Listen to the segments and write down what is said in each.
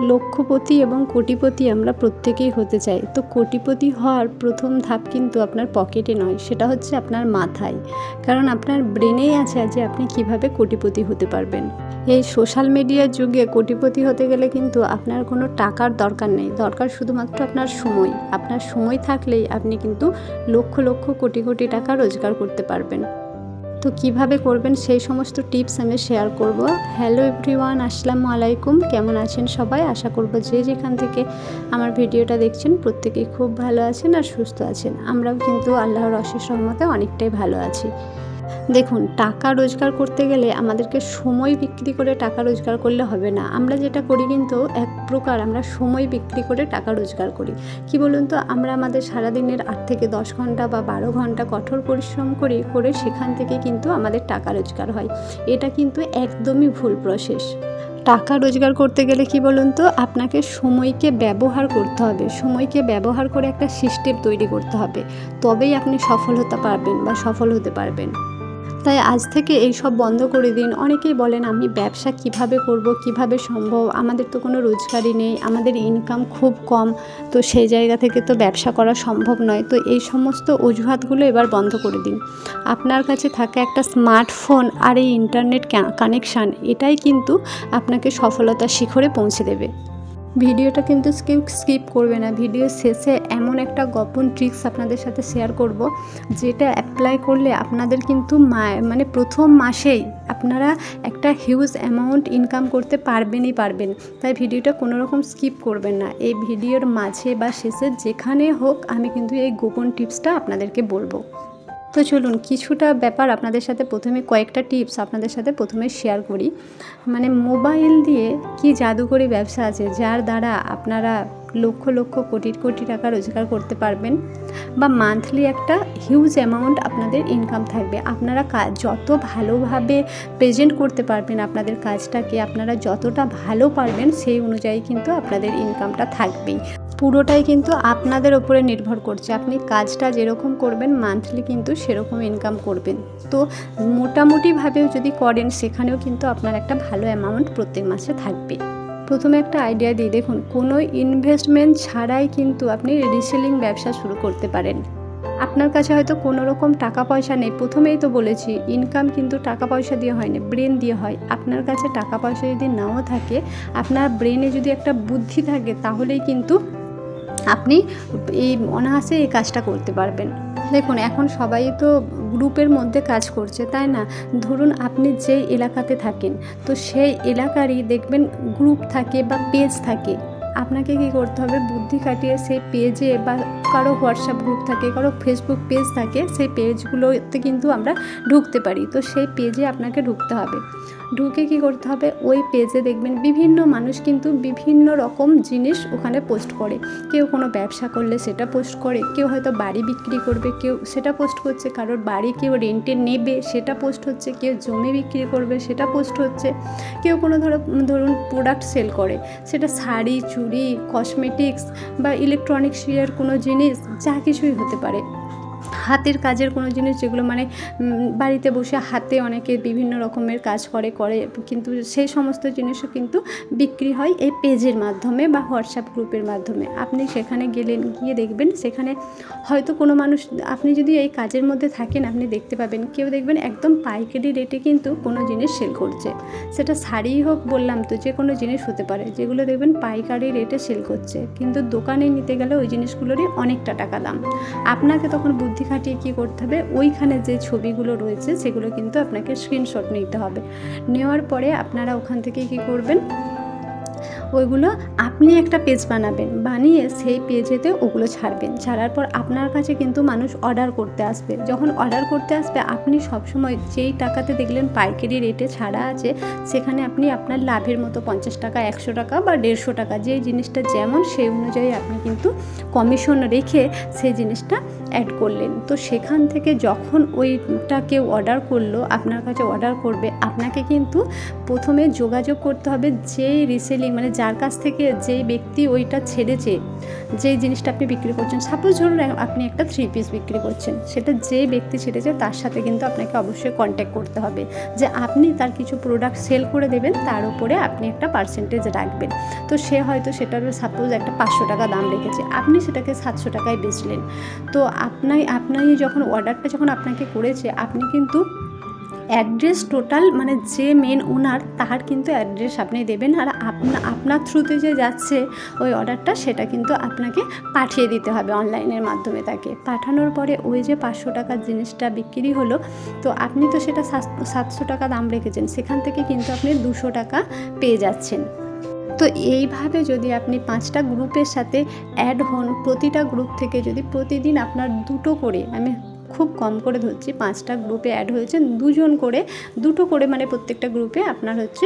লক্ষপতি এবং কোটিপতি আমরা প্রত্যেকেই হতে চাই। তো কোটিপতি হওয়ার প্রথম ধাপ কিন্তু আপনার পকেটে নয়, সেটা হচ্ছে আপনার মাথায়। কারণ আপনার ব্রেনেই আছে যে আপনি কিভাবে কোটিপতি হতে পারবেন। এই সোশ্যাল মিডিয়ার যুগে কোটিপতি হতে গেলে কিন্তু আপনার কোনো টাকার দরকার নেই, দরকার শুধুমাত্র আপনার সময়। আপনার সময় থাকলেই আপনি কিন্তু লক্ষ লক্ষ কোটি কোটি টাকা রোজগার করতে পারবেন। তো কিভাবে করবেন সেই সমস্ত টিপস আমি শেয়ার করব। হ্যালো এভরিওয়ান, আসসালামু আলাইকুম। কেমন আছেন সবাই? আশা করব যে যেখান থেকে আমার ভিডিওটা দেখছেন প্রত্যেকেই খুব ভালো আছেন আর সুস্থ আছেন। আমরাও কিন্তু আল্লাহর অশেষ রহমতে অনেকটাই ভালো আছি। দেখুন, টাকা রোজগার করতে গেলে আমাদেরকে সময় বিক্রি করে টাকা রোজগার করলে হবে না। আমরা যেটা করি কিন্তু এক প্রকার আমরা সময় বিক্রি করে টাকা রোজগার করি। কি বলুন তো, আমরা আমাদের সারাদিনের 8 থেকে 10 ঘন্টা বা 12 ঘন্টা কঠোর পরিশ্রম করে সেখান থেকে কিন্তু আমাদের টাকা রোজগার হয়। এটা কিন্তু একদমই ভুল প্রসেস। টাকা রোজগার করতে গেলে কি বলুন তো, আপনাকে সময়কে ব্যবহার করতে হবে। সময়কে ব্যবহার করে একটা সিস্টেম তৈরি করতে হবে, তবেই আপনি সফল হতে পারবেন বা সফল হতে পারবেন। তাই আজ থেকে এই সব বন্ধ করে দিন। অনেকেই বলেন আমি ব্যবসা কিভাবে করব, কিভাবে সম্ভব, আমাদের তো কোনো রোজগারই নেই, আমাদের ইনকাম খুব কম, তো সেই জায়গা থেকে তো ব্যবসা করা সম্ভব নয়। তো এই সমস্ত অজুহাতগুলো এবার বন্ধ করে দিন। আপনার কাছে থাকা একটা স্মার্টফোন আর এই ইন্টারনেট কানেকশান, এটাই কিন্তু আপনাকে সফলতার শিখরে পৌঁছে দেবে। ভিডিওটা কিন্তু স্কিপ করবে না। ভিডিও শেষে এমন একটা গোপন ট্রিক্স আপনাদের সাথে শেয়ার করব, যেটা অ্যাপ্লাই করলে আপনাদের কিন্তু মানে প্রথম মাসেই আপনারা একটা হিউজ অ্যামাউন্ট ইনকাম করতে পারবেন। তাই ভিডিওটা কোনো রকম স্কিপ করবেন না। এই ভিডিওর মাঝে বা শেষে যেখানে হোক আমি কিন্তু এই গোপন টিপসটা আপনাদেরকে বলবো। তো চলুন, কিছুটা ব্যাপার আপনাদের সাথে কয়েকটা টিপস আপনাদের সাথে প্রথমে শেয়ার করি। মানে মোবাইল দিয়ে কি জাদুকরি ব্যবসা আছে যার দ্বারা আপনারা লক্ষ লক্ষ কোটি কোটি টাকা রোজগার করতে পারবেন, বা মান্থলি একটা হিউজ অ্যামাউন্ট আপনাদের ইনকাম থাকবে। আপনারা যত ভালোভাবে প্রেজেন্ট করতে পারবেন আপনাদের কাজটাকে, আপনারা যতটা ভালো পারবেন সেই অনুযায়ী কিন্তু আপনাদের ইনকামটা থাকবেই। পুরোটাই কিন্তু আপনাদের ওপরে নির্ভর করছে। আপনি কাজটা যেরকম করবেন মান্থলি কিন্তু সেরকম ইনকাম করবেন। তো মোটামুটিভাবেও যদি করেন সেখানেও কিন্তু আপনার একটা ভালো অ্যামাউন্ট প্রত্যেক মাসে থাকবে। প্রথমে একটা আইডিয়া দিই, দেখুন, কোনো ইনভেস্টমেন্ট ছাড়াই কিন্তু আপনি রিসেলিং ব্যবসা শুরু করতে পারেন। আপনার কাছে হয়তো কোনো রকম টাকা পয়সা নেই, প্রথমেই তো বলেছি ইনকাম কিন্তু টাকা পয়সা দিয়ে হয় না, ব্রেন দিয়ে হয়। আপনার কাছে টাকা পয়সা যদি নাও থাকে, আপনার ব্রেনে যদি একটা বুদ্ধি থাকে, তাহলেই কিন্তু আপনি এই অনায়াসে এই কাজটা করতে পারবেন। দেখুন, এখন সবাই তো গ্রুপের মধ্যে কাজ করছে, তাই না? ধরুন আপনি যেই এলাকাতে থাকেন, তো সেই এলাকারই দেখবেন গ্রুপ থাকে বা পেজ থাকে। আপনাকে কি করতে হবে, বুদ্ধি খাটিয়ে সেই পেজে, বা কারো হোয়াটসঅ্যাপ গ্রুপ থাকে, কারো ফেসবুক পেজ থাকে, সেই পেজগুলোতে কিন্তু আমরা ঢুকতে পারি। তো সেই পেজে আপনাকে ঢুকতে হবে। ঢুকে কি করতে হবে, ওই পেজে দেখবেন বিভিন্ন মানুষ কিন্তু বিভিন্ন রকম জিনিস ওখানে পোস্ট করে। কেউ কোনো ব্যবসা করলে সেটা পোস্ট করে, কেউ হয়তো বাড়ি বিক্রি করবে, কেউ সেটা পোস্ট করছে, কারোর বাড়ি কেউ রেন্টে নেবে সেটা পোস্ট হচ্ছে, কেউ জমি বিক্রি করবে সেটা পোস্ট হচ্ছে, কেউ কোনো ধরুন প্রোডাক্ট সেল করে, সেটা শাড়ি, চুড়ি, কসমেটিক্স বা ইলেকট্রনিক্সের কোনো জিনিস, যা কিছুই হতে পারে। হাতের কাজের কোনো জিনিস, যেগুলো মানে বাড়িতে বসে হাতে অনেকে বিভিন্ন রকমের কাজ করে কিন্তু সেই সমস্ত জিনিসও কিন্তু বিক্রি হয় এই পেজের মাধ্যমে বা হোয়াটসঅ্যাপ গ্রুপের মাধ্যমে। আপনি সেখানে গিয়ে দেখবেন, সেখানে হয়তো কোনো মানুষ, আপনি যদি এই কাজের মধ্যে থাকেন, আপনি দেখতে পাবেন কেউ দেখবেন একদম পাইকারি রেটে কিন্তু কোনো জিনিস সেল করছে। সেটা শাড়িই হোক, বললাম তো, যে কোনো জিনিস হতে পারে, যেগুলো দেখবেন পাইকারি রেটে সেল করছে, কিন্তু দোকানে নিতে গেলে ওই জিনিসগুলোরই অনেকটা টাকা দাম। আপনাকে তখন বুদ্ধি খাটিয়ে কী করতে হবে, ওইখানে যে ছবিগুলো রয়েছে সেগুলো কিন্তু আপনাকে স্ক্রিনশট নিতে হবে। নেওয়ার পরে আপনারা ওখান থেকে কী করবেন, ওইগুলো আপনি একটা পেজ বানাবেন, বানিয়ে সেই পেজেতে ওগুলো ছাড়ার পর আপনার কাছে কিন্তু মানুষ অর্ডার করতে আসবে। যখন অর্ডার করতে আসবে, আপনি সবসময় যেই টাকাতে দেখলেন পাইকারি রেটে ছাড়া আছে, সেখানে আপনি আপনার লাভের মতো 50 টাকা, 100 টাকা বা 150 টাকা, যেই জিনিসটা যেমন সেই অনুযায়ী আপনি কিন্তু কমিশন রেখে সেই জিনিসটা অ্যাড করলেন। তো সেখান থেকে যখন ওইটা কেউ অর্ডার করলো, আপনার কাছে অর্ডার করবে, আপনাকে কিন্তু প্রথমে যোগাযোগ করতে হবে যেই রিসেলিং মানে যার কাছ থেকে যেই ব্যক্তি ওইটা ছেড়েছে, যেই জিনিসটা আপনি বিক্রি করছেন। সাপোজ ধরুন আপনি একটা 3 পিস বিক্রি করছেন, সেটা যে ব্যক্তি ছেড়েছে তার সাথে কিন্তু আপনাকে অবশ্যই কন্ট্যাক্ট করতে হবে যে আপনি তার কিছু প্রোডাক্ট সেল করে দেবেন, তার উপরে আপনি একটা পার্সেন্টেজ রাখবেন। তো সে হয়তো সেটার সাপোজ একটা 500 টাকা দাম রেখেছে, আপনি সেটাকে 700 টাকায় বেচলেন। তো আপনি যখন অর্ডারটা যখন আপনাকে করেছে, আপনি কিন্তু অ্যাড্রেস টোটাল মানে যে মেন ওনার তার কিন্তু অ্যাড্রেস আপনি দেবেন, আর আপনার থ্রুতে যে যাচ্ছে ওই অর্ডারটা সেটা কিন্তু আপনাকে পাঠিয়ে দিতে হবে অনলাইনের মাধ্যমে। তাকে পাঠানোর পরে ওই যে 500 টাকার জিনিসটা বিক্রি হলো, তো আপনি তো সেটা 700 টাকা দাম রেখেছেন, সেখান থেকে কিন্তু আপনি 200 টাকা পেয়ে যাচ্ছেন। তো এইভাবে যদি আপনি 5টা গ্রুপের সাথে অ্যাড হন, প্রতিটা গ্রুপ থেকে যদি প্রতিদিন আপনার 2টো করে, আমি খুব কম করে ধরছি, 5টা গ্রুপে অ্যাড হয়েছেন 2জন করে, 2টো করে মানে প্রত্যেকটা গ্রুপে আপনার হচ্ছে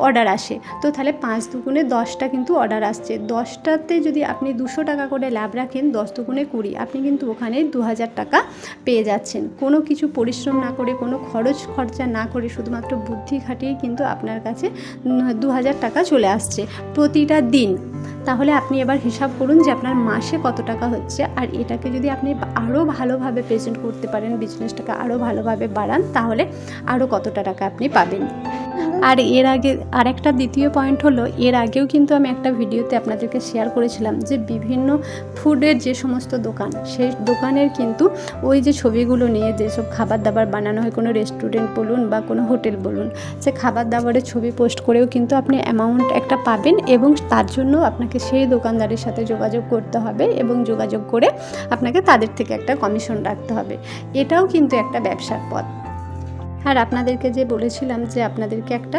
অর্ডার আসে। তো তাহলে 5 দুগুণে 10টা কিন্তু অর্ডার আসছে। 10টাতে যদি আপনি 200 টাকা করে লাভ রাখেন, 10 দুগুণে 20, আপনি কিন্তু ওখানে 2000 টাকা পেয়ে যাচ্ছেন। কোনো কিছু পরিশ্রম না করে, কোনো খরচা না করে, শুধুমাত্র বুদ্ধি খাটিয়েই কিন্তু আপনার কাছে 2000 টাকা চলে আসছে প্রতিটা দিন। তাহলে আপনি এবার হিসাব করুন যে আপনার মাসে কত টাকা হচ্ছে। আর এটাকে যদি আপনি আরও ভালোভাবে প্রেজেন্ট করতে পারেন, বিজনেসটাকে আরও ভালোভাবে বাড়ান, তাহলে আরও কতটা টাকা আপনি পাবেন। আর এর আগে আরেকটা দ্বিতীয় পয়েন্ট হলো, এর আগেও কিন্তু আমি একটা ভিডিওতে আপনাদেরকে শেয়ার করেছিলাম যে বিভিন্ন ফুডের যে সমস্ত দোকান, সেই দোকানের কিন্তু ওই যে ছবিগুলো নিয়ে যেসব খাবার দাবার বানানো হয়, কোনো রেস্টুরেন্ট বলুন বা কোনো হোটেল বলুন, সে খাবার দাবারের ছবি পোস্ট করেও কিন্তু আপনি অ্যামাউন্ট একটা পাবেন, এবং তার জন্য আপনাকে সেই দোকানদারের সাথে যোগাযোগ করতে হবে, এবং যোগাযোগ করে আপনাকে তাদের থেকে একটা কমিশন রাখতে হবে। এটাও কিন্তু একটা ব্যবসার পথ। আর আপনাদেরকে যে বলেছিলাম যে আপনাদেরকে একটা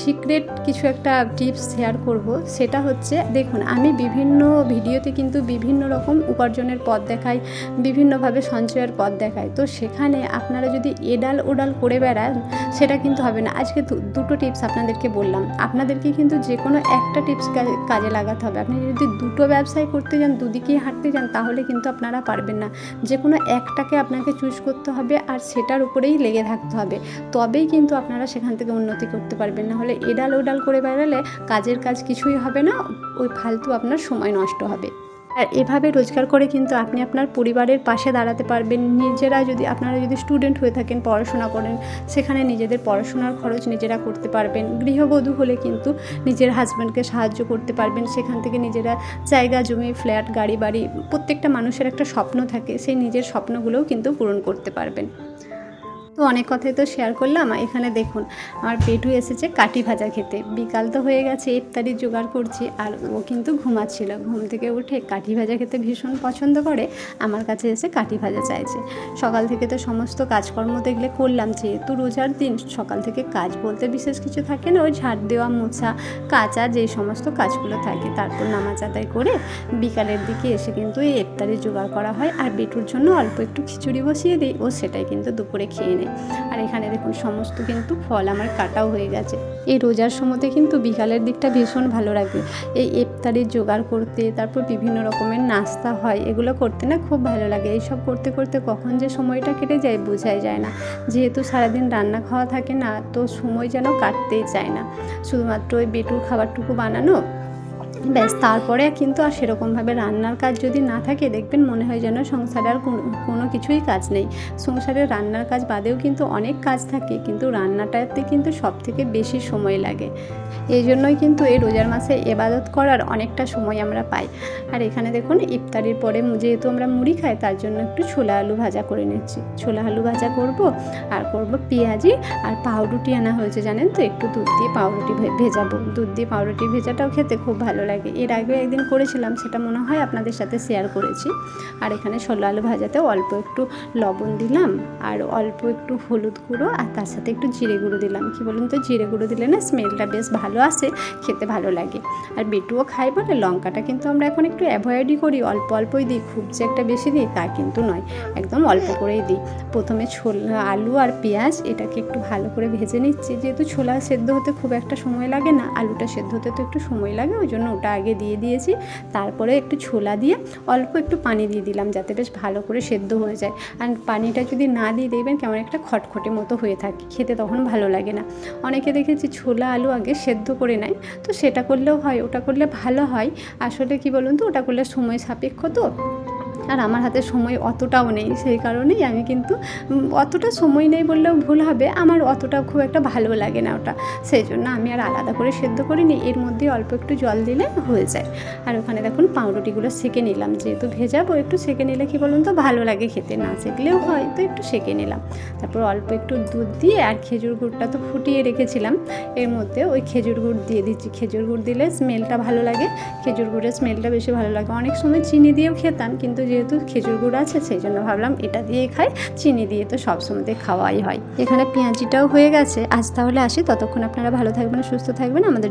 সিক্রেট কিছু একটা টিপস শেয়ার করব, সেটা হচ্ছে, দেখুন আমি বিভিন্ন ভিডিওতে কিন্তু বিভিন্ন রকম উপার্জনের পথ দেখাই, বিভিন্নভাবে সঞ্চয়ের পথ দেখাই। তো সেখানে আপনারা যদি এডাল ওডাল করে বেড়ান, সেটা কিন্তু হবে না। আজকে দুটো টিপস আপনাদেরকে বললাম, আপনাদেরকে কিন্তু যে কোনো একটা টিপস কাজে লাগাতে হবে। আপনি যদি দুটো ব্যবসায় করতে যান, দুদিকেই হাঁটতে যান, তাহলে কিন্তু আপনারা পারবেন না। যে কোনো একটাকে আপনাকে চুজ করতে হবে, আর সেটার উপরেই লেগে থাকতে হবে, তবেই কিন্তু আপনারা সেখান থেকে উন্নতি করতে পারবেন। না হলে এডাল ওডাল করে বেড়ালে কাজের কাজ কিছুই হবে না, ওই ফালতু আপনার সময় নষ্ট হবে। আর এভাবে রোজগার করে কিন্তু আপনি আপনার পরিবারের পাশে দাঁড়াতে পারবেন। আপনারা যদি স্টুডেন্ট হয়ে থাকেন, পড়াশোনা করেন, সেখানে নিজেদের পড়াশোনার খরচ নিজেরা করতে পারবেন। গৃহবধূ হলে কিন্তু নিজের হাজব্যান্ডকে সাহায্য করতে পারবেন, সেখান থেকে নিজেরা জায়গা জমি, ফ্ল্যাট, গাড়ি বাড়ি, প্রত্যেকটা মানুষের একটা স্বপ্ন থাকে, সেই নিজের স্বপ্নগুলোও কিন্তু পূরণ করতে পারবেন। তো অনেক কথাই তো শেয়ার করলাম। এখানে দেখুন আমার পেটু এসেছে কাঠি ভাজা খেতে। বিকাল তো হয়ে গেছে, ইফতারির জোগাড় করছি, আর ও কিন্তু ঘুমাচ্ছিল। ঘুম থেকে উঠে কাঠি ভাজা খেতে ভীষণ পছন্দ করে, আমার কাছে এসে কাঠি ভাজা চাইছে। সকাল থেকে তো সমস্ত কাজকর্ম দেখলে করলাম, যেহেতু রোজার দিন সকাল থেকে কাজ বলতে বিশেষ কিছু থাকে না, ওই ঝাড় দেওয়া, মোছা, কাচা, যেই সমস্ত কাজগুলো থাকে। তারপর নামাজ আদায় করে বিকালের দিকে এসে কিন্তু এই ইফতারির জোগাড় করা হয়। আর বেটুর জন্য অল্প একটু খিচুড়ি বসিয়ে দিই, ও সেটাই কিন্তু দুপুরে খেয়ে নেয়। আর এখানে দেখুন সমস্ত কিন্তু ফল আমার কাটাও হয়ে গেছে। এই রোজার সময়তে কিন্তু বিকালের দিকটা ভীষণ ভালো লাগে, এই ইফতারির জোগাড় করতে, তারপর বিভিন্ন রকমের নাস্তা হয়, এগুলো করতে না খুব ভালো লাগে। এইসব করতে করতে কখন যে সময়টা কেটে যায় বোঝাই যায় না। যেহেতু সারাদিন রান্না খাওয়া থাকে না, তো সময় যেন কাটতেই চায় না। শুধুমাত্র ওই বেটুর খাবারটুকু বানানো, ব্যাস। তারপরে কিন্তু আর সেরকমভাবে রান্নার কাজ যদি না থাকে, দেখবেন মনে হয় যেন সংসারে আর কোনো কিছুই কাজ নেই। সংসারে রান্নার কাজ বাদেও কিন্তু অনেক কাজ থাকে, কিন্তু রান্নাটাতে কিন্তু সবথেকে বেশি সময় লাগে। এই জন্যই কিন্তু এই রোজার মাসে ইবাদত করার অনেকটা সময় আমরা পাই। আর এখানে দেখুন ইফতারির পরে যেহেতু আমরা মুড়ি খাই, তার জন্য একটু ছোলা আলু ভাজা করে নিচ্ছি। ছোলা আলু ভাজা করব, আর করব পেঁয়াজি, আর পাউরুটি আনা হয়েছে জানেন তো, একটু দুধ দিয়ে পাউরুটি ভেজাবো। দুধ দিয়ে পাউরুটি ভেজাটাও খেতে খুব ভালো লাগে। এর আগে একদিন করেছিলাম, সেটা মনে হয় আপনাদের সাথে শেয়ার করেছি। আর এখানে ছোলা আলু ভাজাতেও অল্প একটু লবণ দিলাম, আর অল্প একটু হলুদ গুঁড়ো, আর তার সাথে একটু জিরে গুঁড়ো দিলাম। কি বলুন তো, জিরে গুঁড়ো দিলে না স্মেলটা বেশ ভালো আসে, খেতে ভালো লাগে। আর বেটুও খাই বলে লঙ্কাটা কিন্তু আমরা এখন একটু অ্যাভয়েডই করি, অল্প অল্পই দিই, খুব যে একটা বেশি দিই তা কিন্তু নয়, একদম অল্প করেই দিই। প্রথমে ছোলা আলু আর পেঁয়াজ এটাকে একটু ভালো করে ভেজে নিচ্ছি। যেহেতু ছোলা সেদ্ধ হতে খুব একটা সময় লাগে না, আলুটা সেদ্ধ হতে তো একটু সময় লাগে, ওই জন্য ওটা আগে দিয়ে দিয়েছি। তারপরে একটু ছোলা দিয়ে অল্প একটু পানি দিয়ে দিলাম যাতে বেশ ভালো করে সেদ্ধ হয়ে যায়। আর পানিটা যদি না দিয়ে দেখবেন কেমন একটা খটখটে মতো হয়ে থাকে, খেতে তখন ভালো লাগে না। অনেকে দেখেছি ছোলা আলু আগে সেদ্ধ করে নেয়, তো সেটা করলেও হয়, ওটা করলে ভালো হয়। আসলে কি বলুন তো, ওটা করলে সময় সাপেক্ষ তো, আর আমার হাতে সময় অতটাও নেই, সেই কারণেই আমি কিন্তু অতটা সময় নেই বললেও ভুল হবে, আমার অতটা খুব একটা ভালো লাগে না ওটা, সেই জন্য আমি আর আলাদা করে সেদ্ধ করিনি, এর মধ্যে অল্প একটু জল দিলে হয়ে যায়। আর ওখানে দেখুন পাউরুটিগুলো সেঁকে নিলাম, যেহেতু ভেজাবো একটু সেঁকে নিলে কি বলুন তো ভালো লাগে খেতে, না সেঁকলেও হয়, তো একটু সেঁকে নিলাম। তারপর অল্প একটু দুধ দিয়ে আর খেজুর গুড়টা তো ফুটিয়ে রেখেছিলাম, এর মধ্যে ওই খেজুর গুড় দিয়ে দিচ্ছি। খেজুর গুড় দিলে স্মেলটা ভালো লাগে, খেজুর গুড়ের স্মেলটা বেশি ভালো লাগে। অনেক সময় চিনি দিয়েও খেতাম, কিন্তু যেহেতু খেজুর গুড় আছে সেই জন্য ভাবলাম এটা দিয়ে খাই, চিনি দিয়ে তো সবসময় খাওয়াই হয়। এখানে পেঁয়াজিটাও হয়ে গেছে। আজ তাহলে আসি, ততক্ষণ আপনারা ভালো থাকবেন, সুস্থ থাকবেন। আমাদের